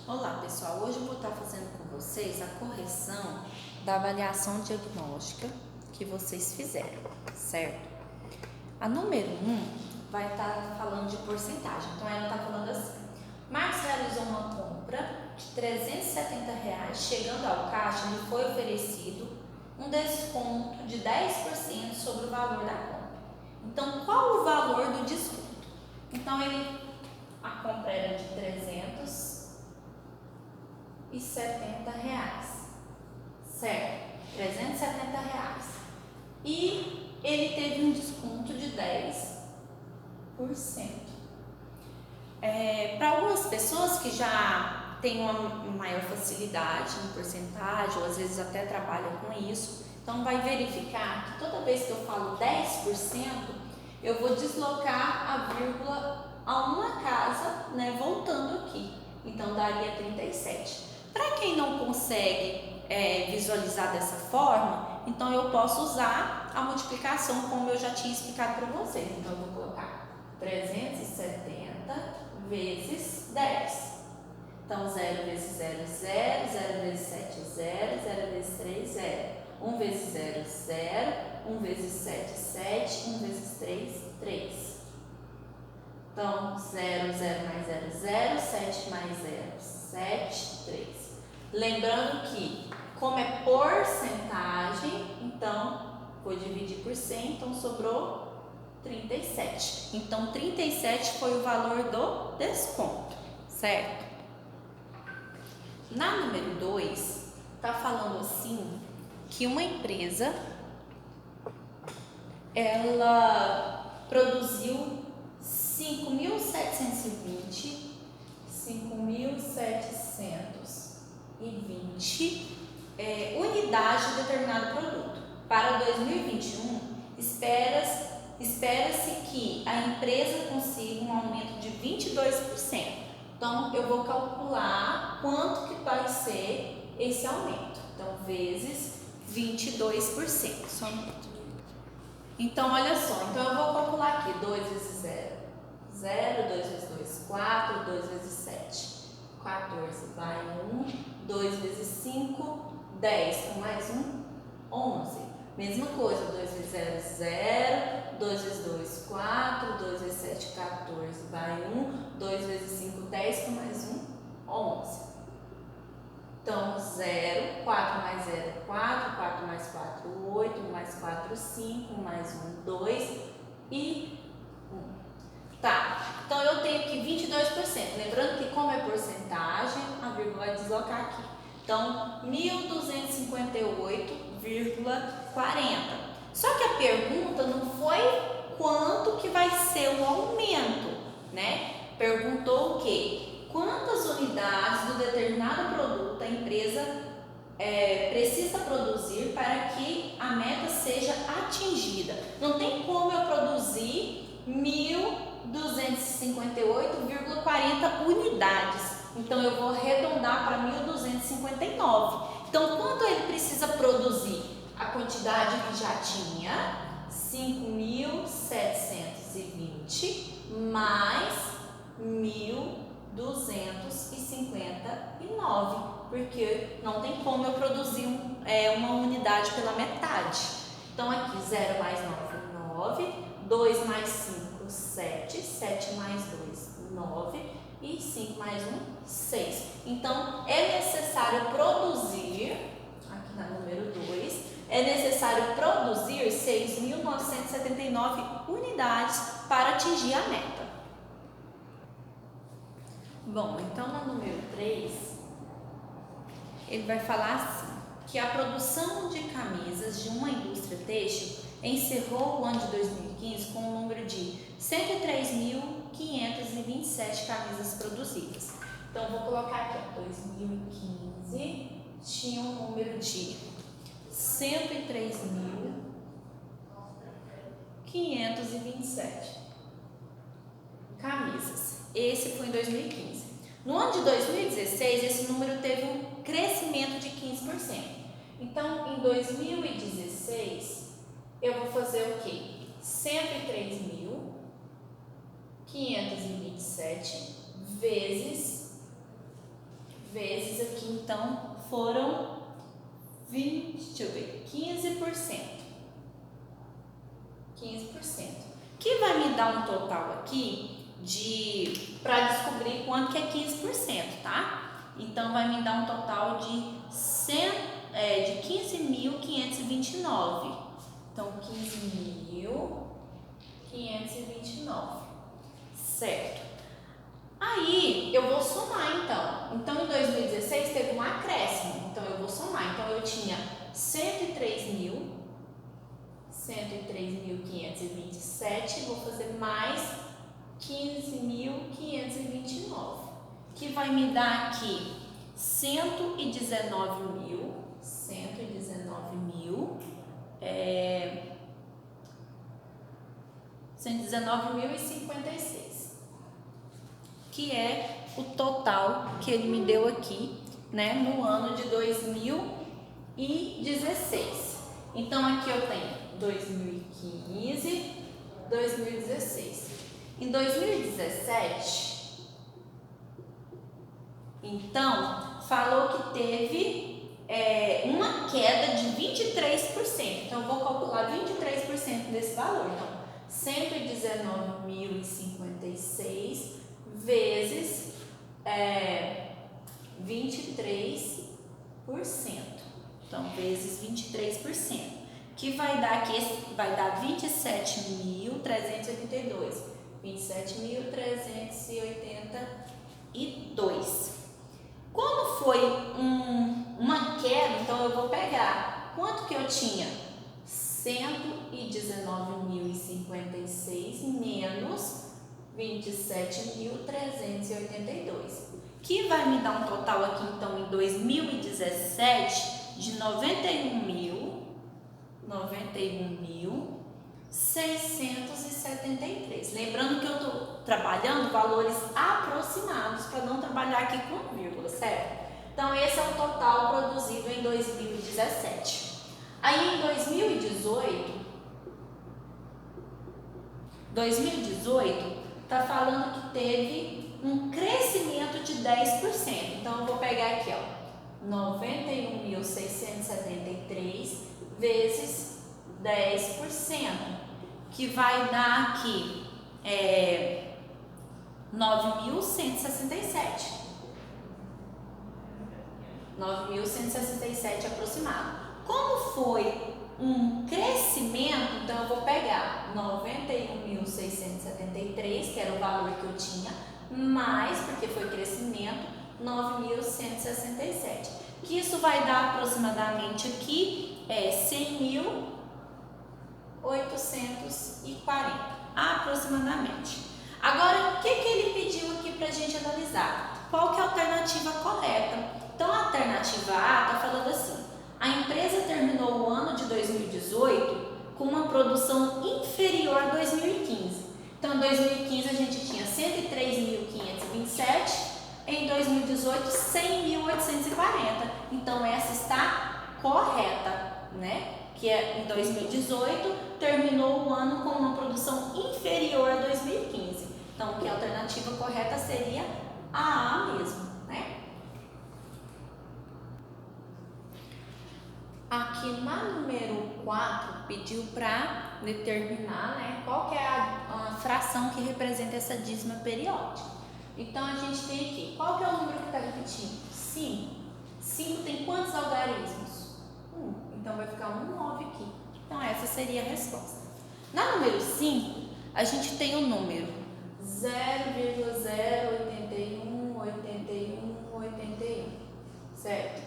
Olá pessoal, hoje eu vou estar fazendo com vocês a correção da avaliação diagnóstica que vocês fizeram, certo? A número 1 vai estar falando de porcentagem, então ela está falando assim: Marcos realizou uma compra de R$ 370, chegando ao caixa lhe foi oferecido um desconto de 10% sobre o valor da compra. Então qual o valor do desconto? Então a compra era de R$ 370, certo? R$ 370. E ele teve um desconto de 10%. Para algumas pessoas que já têm uma maior facilidade em porcentagem, ou às vezes até trabalham com isso, então vai verificar que toda vez que eu falo 10%, eu vou deslocar a vírgula a uma casa, né, voltando aqui. Então daria 37. Para quem não consegue visualizar dessa forma, então eu posso usar a multiplicação como eu já tinha explicado para vocês. Então eu vou colocar 370 vezes 10. Então 0 vezes 0, 0, 0 vezes 7, 0, 0 vezes 3, 0. 1 vezes 0, 0, 1 vezes 7, 7, 1 vezes 3, 3. Então 0, 0 mais 0, 0, 7 mais 0, 7, 3. Lembrando que, como é porcentagem, então vou dividir por 100, então sobrou 37. Então 37 foi o valor do desconto, certo? Na número 2, está falando assim que uma empresa ela produziu 5.720 unidades de determinado produto. Para 2021, espera-se que a empresa consiga um aumento de 22%. Então, eu vou calcular quanto que vai ser esse aumento. Então, vezes 22%. Só um minuto. Então, olha só. Então, eu vou calcular aqui. 2 vezes 0, 0. 2 vezes 2, 4. 2 vezes 7, 14. Vai 1. 2 vezes 5, 10. Com mais 1, 11. Mesma coisa. 2 vezes 0, 0. 2 vezes 2, 4. 2 vezes 7, 14. Vai 1. 2 vezes 5, 10. Com mais 1, 11. Então, 0, 4 mais 0, 4, 4 mais 4, 8, 1 mais 4, 5, mais 1, 2 e 1. Tá, então eu tenho aqui 22%. Lembrando que, como é porcentagem, a vírgula vai deslocar aqui. Então, 1.258,40. Só que a pergunta não foi quanto que vai ser o aumento, né? Perguntou o quê? Quantas unidades do determinado produto a empresa precisa produzir para que a meta seja atingida. Não tem como eu produzir 1.258,40 unidades. Então, eu vou arredondar para 1.259. Então, quanto ele precisa produzir? A quantidade que já tinha, 5.720 mais 1.259, porque não tem como eu produzir uma unidade pela metade. Então, aqui 0 mais 9, 9, 2 mais 5, 7, 7 mais 2, 9 e 5 mais 1, 6. Então, é necessário produzir, aqui na número 2, é necessário produzir 6.979 unidades para atingir a meta. Bom, então na número 3, ele vai falar assim, que a produção de camisas de uma indústria têxtil encerrou o ano de 2015 com um número de 103.527 camisas produzidas. Então, vou colocar aqui, 2015 tinha um número de 103.527 camisas. Esse foi em 2015. No ano de 2016, esse número teve um crescimento de 15%. Então, em 2016, eu vou fazer o quê? 103.527 vezes Então, foram 15%. 15%. Que vai me dar um total aqui para descobrir quanto que é 15%, tá? Então, vai me dar um total de 15.529. Então, 15.529, certo? Aí, eu vou somar, então. Então, em 2016, teve um acréscimo. Então, eu vou somar. Então, eu tinha 103.527, vou fazer mais 15.529, que vai me dar aqui 119.056, que é o total que ele me deu aqui, né, no ano de 2016. Então, aqui eu tenho 2015, 2016. Em 2017, então, falou que teve uma queda de 23%. Então, eu vou calcular 23% desse valor. Então, 119.056 vezes 23%. Então, vezes 23%. Que vai dar aqui, vai dar 27.382. 27.382. Como foi uma queda, então eu vou pegar quanto que eu tinha? 119.056 menos 27.382, que vai me dar um total aqui, então, em 2017 de 91.673. Lembrando que eu estou trabalhando valores aproximados para não trabalhar aqui com vírgula, certo? Então, esse é o total produzido em 2017. Aí, em 2018 está falando que teve um crescimento de 10%. Então, eu vou pegar aqui, ó, 91.673 vezes 10%, que vai dar aqui 9.167. 9.167 aproximado. Como foi um crescimento, então eu vou pegar 91.673, que era o valor que eu tinha, mais, porque foi crescimento, 9.167. Que isso vai dar aproximadamente aqui 100.840, aproximadamente. Agora, o que ele pediu aqui para a gente analisar? Qual que é a alternativa correta? Então, a alternativa A está falando assim: a empresa terminou o ano de 2018 com uma produção inferior a 2015. Então, em 2015 a gente tinha 103.527, em 2018 100.840. Então, essa está correta, né? Que em 2018 terminou o ano com uma produção inferior a 2015. Então, que a alternativa correta seria a A mesmo, né? Aqui na número 4, pediu para determinar, né, qual que é a fração que representa essa dízima periódica. Então, a gente tem aqui, qual que é o número que está repetindo? 5. 5 tem quantos algarismos? 1. Então, vai ficar 9 aqui. Então, essa seria a resposta. Na número 5, a gente tem o número 0,081, certo?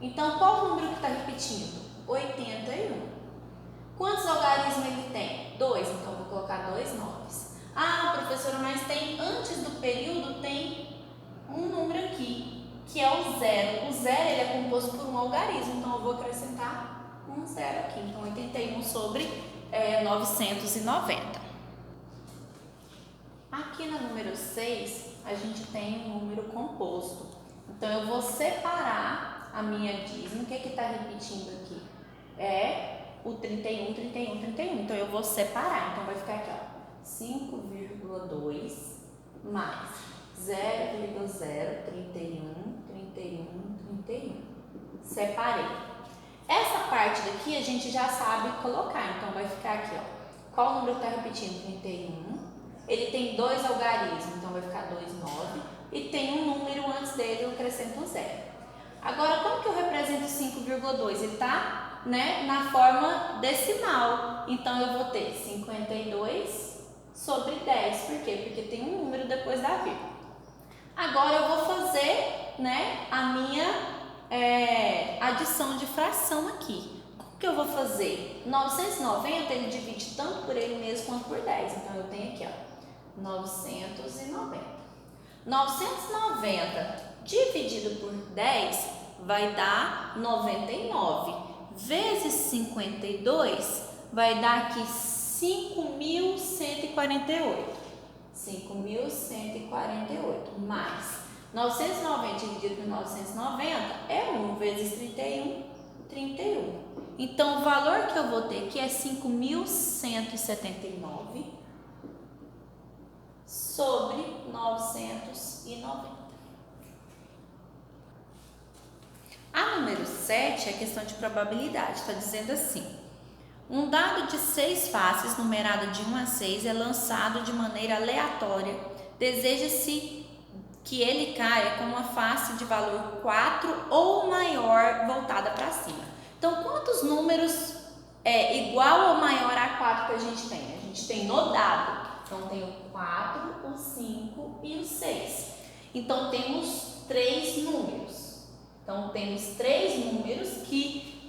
Então, qual o número que está repetindo? 81. Quantos algarismos ele tem? 2, então vou colocar 2 noves. Ah, professora, mas tem antes do período tem um número aqui, que é o 0. O 0 ele é composto por um algarismo, então eu vou acrescentar um 0 aqui. Então, 81 sobre 990. Aqui na número 6, a gente tem um número composto. Então, eu vou separar a minha dízima. O que está repetindo aqui? É o 31, 31, 31. Então, eu vou separar. Então, vai ficar aqui, ó, 5,2 mais 0,031, 31, 31. Separei. Essa parte daqui a gente já sabe colocar, então vai ficar aqui, ó. Qual número está repetindo? 31. Ele tem 2 algarismos, então vai ficar 2, 9. E tem um número antes dele, eu acrescento um 0. Agora, como que eu represento 5,2? Ele está, né, na forma decimal. Então, eu vou ter 52 sobre 10. Por quê? Porque tem um número depois da vírgula. Agora, eu vou fazer, né, a minha adição de fração aqui. Como que eu vou fazer? 990, ele divide tanto por ele mesmo quanto por 10. Então, eu tenho aqui, ó, 990. 990 dividido por 10 vai dar 99. Vezes 52 vai dar aqui 5.148. 5.148 mais 990 dividido por 990 é 1 vezes 31, 31. Então, o valor que eu vou ter aqui é 5.179 sobre 990. A número 7 é questão de probabilidade, está dizendo assim: um dado de 6 faces, numerado de 1 a 6, é lançado de maneira aleatória. Deseja-se que ele caia com uma face de valor 4 ou maior voltada para cima. Então, quantos números é igual ou maior a 4 que a gente tem? A gente tem no dado. Então, tem o 4, o 5 e o 6. Então, temos 3 números. Então, temos 3 números que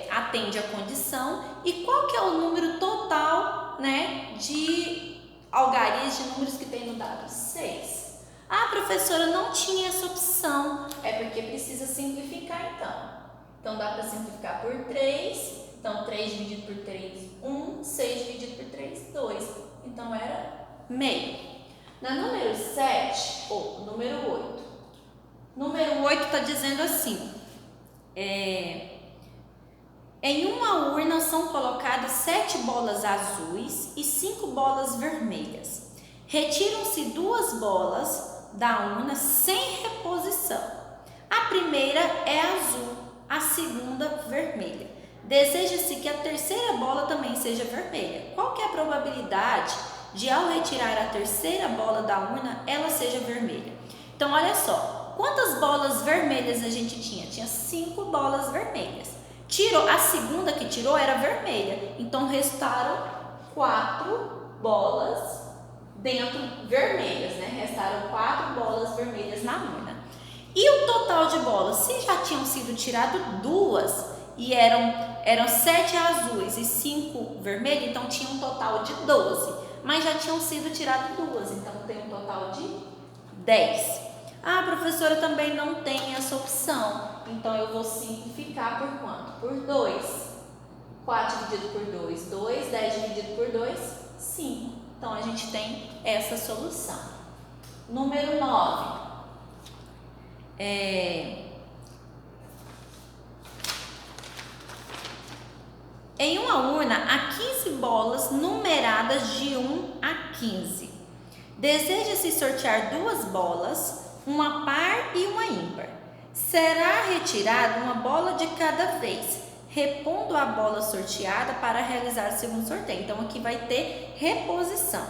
atendem a condição. E qual que é o número total, né, de algarismos, de números que tem no dado? 6. Ah, professora, não tinha essa opção. É porque precisa simplificar, então. Então, dá para simplificar por 3. Então, 3 dividido por 3, 1. 6 dividido por 3, 2. Então, era meio. Na número 7, ou número 8. Número 8 está dizendo assim: em uma urna são colocadas 7 bolas azuis e 5 bolas vermelhas. Retiram-se 2 bolas da urna sem reposição. A primeira é azul, a segunda vermelha. Deseja-se que a terceira bola também seja vermelha. Qual que é a probabilidade de, ao retirar a terceira bola da urna, ela seja vermelha? Então, olha só, quantas bolas vermelhas a gente tinha? Tinha 5 bolas vermelhas. A segunda que tirou era vermelha, então restaram 4 bolas dentro vermelhas, né? Restaram 4 bolas vermelhas na urna. E o total de bolas, se já tinham sido tiradas 2 e eram 7 azuis e 5 vermelhas, então tinha um total de 12, mas já tinham sido tiradas 2, então tem um total de 10. Ah, professora, também não tem essa opção, então eu vou simplificar por quanto? Por 2. 4 dividido por 2, 2. 10 dividido por 2, 5. Então, a gente tem essa solução. Número 9. Em uma urna, há 15 bolas numeradas de 1 a 15. Deseja-se sortear 2 bolas, uma par e uma ímpar. Será retirada uma bola de cada vez, repondo a bola sorteada para realizar o segundo sorteio. Então, aqui vai ter reposição.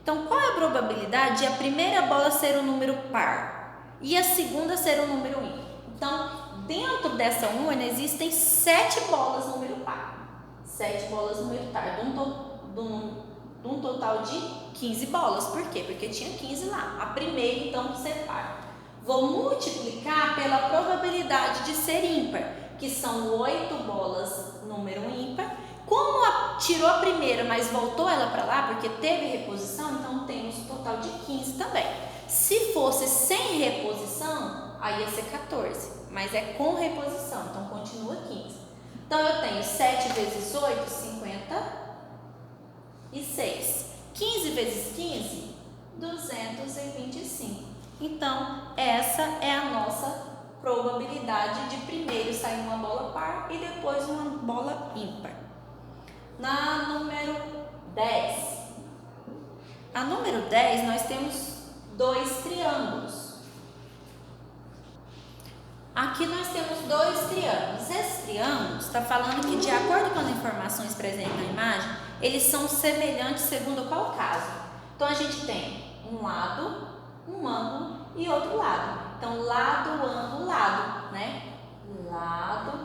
Então, qual é a probabilidade de a primeira bola ser um número par e a segunda ser um número ímpar? Então, dentro dessa urna existem 7 bolas número par. 7 bolas número par, de um total de 15 bolas. Por quê? Porque tinha 15 lá. A primeira, então, separa. Vou multiplicar pela probabilidade de ser ímpar, que são 8 bolas número ímpar. Como tirou a primeira, mas voltou ela para lá, porque teve reposição, então temos um total de 15 também. Se fosse sem reposição, aí ia ser 14, mas é com reposição, então continua 15. Então, eu tenho 7 vezes 8, 56. 15 vezes 15, 225. Então, essa é a nossa probabilidade de primeiro sair uma bola par e depois uma bola ímpar. Na número 10. A número 10, nós temos 2 triângulos. Aqui nós temos dois triângulos. Esses triângulos está falando que, de acordo com as informações presentes na imagem, eles são semelhantes segundo qual caso. Então, a gente tem um lado, um ângulo e outro lado. Então, lado, ângulo, lado, né? Lado,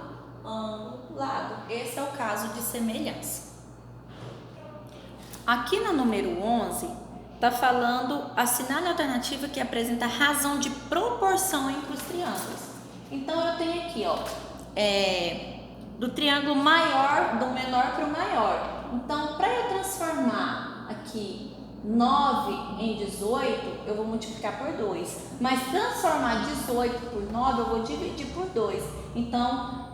ângulo, lado. Esse é o caso de semelhança. Aqui na número 11, está falando, assinale a alternativa que apresenta razão de proporção entre os triângulos. Então, eu tenho aqui, ó, do triângulo maior, do menor para o maior. Então, para eu transformar aqui 9 em 18, eu vou multiplicar por 2. Mas transformar 18 por 9, eu vou dividir por 2. Então,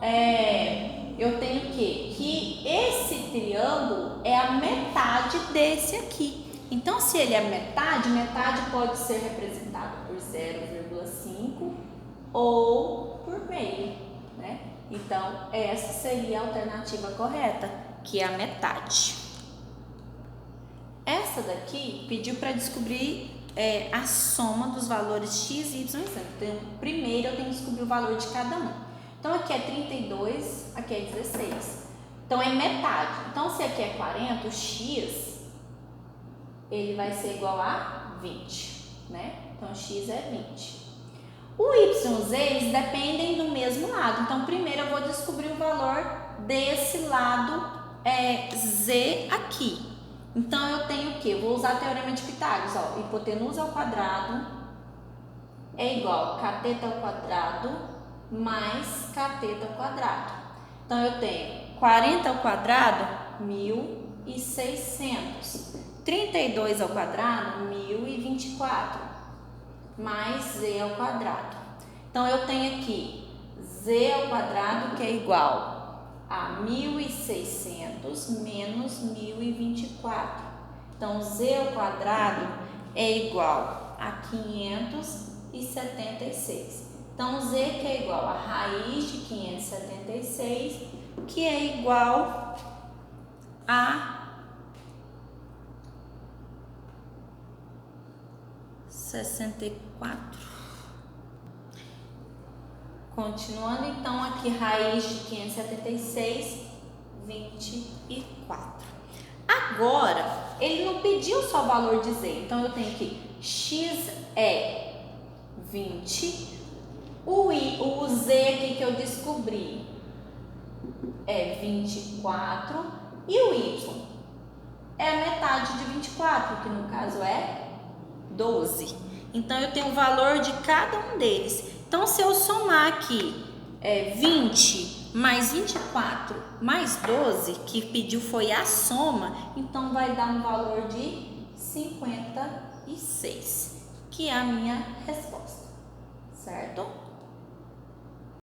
eu tenho que esse triângulo é a metade desse aqui. Então, se ele é metade, metade pode ser representado por 0,5 ou por meio, né? Então, essa seria a alternativa correta, que é a metade. Essa daqui pediu para descobrir a soma dos valores x, y e z. Então, primeiro eu tenho que descobrir o valor de cada um. Então, aqui é 32, aqui é 16. Então, é metade. Então, se aqui é 40, o x, ele vai ser igual a 20, né? Então, x é 20. O y e o z, eles dependem do mesmo lado. Então, primeiro eu vou descobrir o valor desse lado z aqui. Então, eu tenho o quê? Eu vou usar o teorema de Pitágoras. Ó, hipotenusa ao quadrado é igual a cateto ao quadrado mais cateto ao quadrado. Então, eu tenho 40 ao quadrado, 1.600. 32 ao quadrado, 1.024. Mais z ao quadrado. Então, eu tenho aqui z ao quadrado, que é igual a 1.600 menos 1.024. Então, z ao quadrado é igual a 576. Então, z que é igual a raiz de 576, que é igual a 64. Continuando, então, aqui raiz de 576, 24. Agora, ele não pediu só o valor de z, então eu tenho que x é 20, o z aqui que eu descobri é 24 e o y é a metade de 24, que no caso é 12. Então, eu tenho o valor de cada um deles. Então, se eu somar aqui 20 mais 24 mais 12, que pediu foi a soma, então vai dar um valor de 56, que é a minha resposta, certo?